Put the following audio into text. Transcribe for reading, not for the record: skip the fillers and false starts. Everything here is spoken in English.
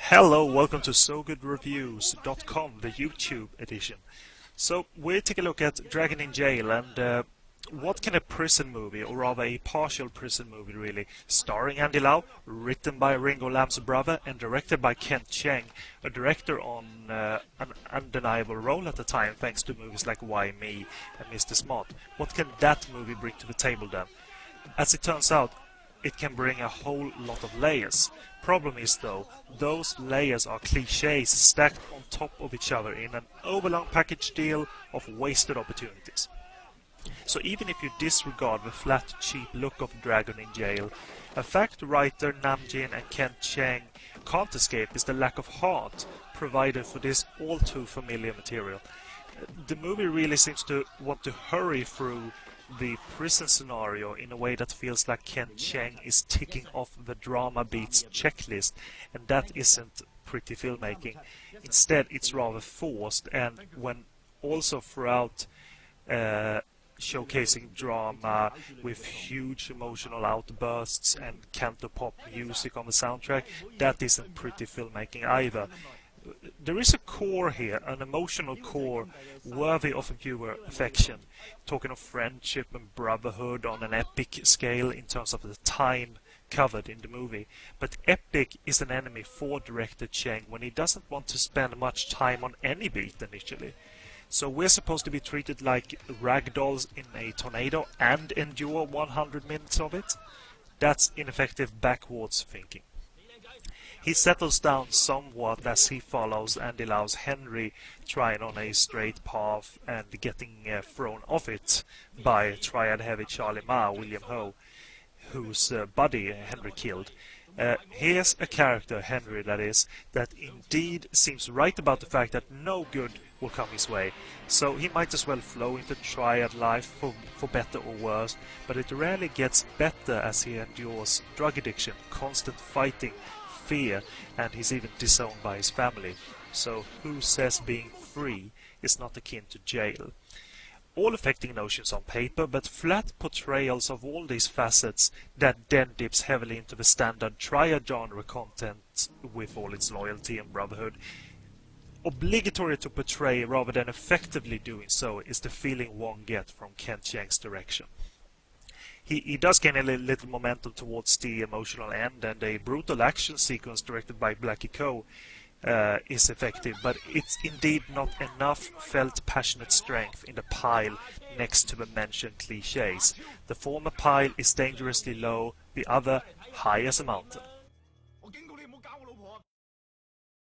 Hello, welcome to SoGoodReviews.com, the YouTube edition. So, we take a look at Dragon in Jail and what can a prison movie, or rather a partial prison movie really, starring Andy Lau, written by Ringo Lam's brother and directed by Kent Cheng, a director on an undeniable role at the time thanks to movies like Why Me and Mr. Smart. What can that movie bring to the table then? As it turns out, it can bring a whole lot of layers. Problem is though, those layers are cliches stacked on top of each other in an overlong package deal of wasted opportunities. So even if you disregard the flat, cheap look of Dragon in Jail, a fact writer Nam Jin and Kent Cheng can't escape is the lack of heart provided for this all too familiar material. The movie really seems to want to hurry through the prison scenario in a way that feels like Kent Cheng is ticking off the drama beats checklist, and that isn't pretty filmmaking. Instead, it's rather forced, and when also throughout showcasing drama with huge emotional outbursts and cantopop music on the soundtrack, that isn't pretty filmmaking either. There is a core here, an emotional core worthy of a viewer affection, talking of friendship and brotherhood on an epic scale in terms of the time covered in the movie. But epic is an enemy for director Cheng when he doesn't want to spend much time on any beat initially. So we're supposed to be treated like ragdolls in a tornado and endure 100 minutes of it? That's ineffective backwards thinking. He settles down somewhat as he follows Andy Lau's Henry trying on a straight path and getting thrown off it by triad heavy Charlie Ma, William Ho, whose buddy Henry killed. Here's a character, Henry that is, that indeed seems right about the fact that no good will come his way. So he might as well flow into triad life for better or worse, but it rarely gets better as he endures drug addiction, constant fighting, fear, and he's even disowned by his family. So who says being free is not akin to jail? All affecting notions on paper, but flat portrayals of all these facets that then dips heavily into the standard triad genre content with all its loyalty and brotherhood. Obligatory to portray rather than effectively doing so is the feeling one gets from Kent Cheng's direction. He does gain a little momentum towards the emotional end, and a brutal action sequence directed by Blackie Ko is effective, but it's indeed not enough felt passionate strength in the pile next to the mentioned cliches. The former pile is dangerously low, the other high as a mountain.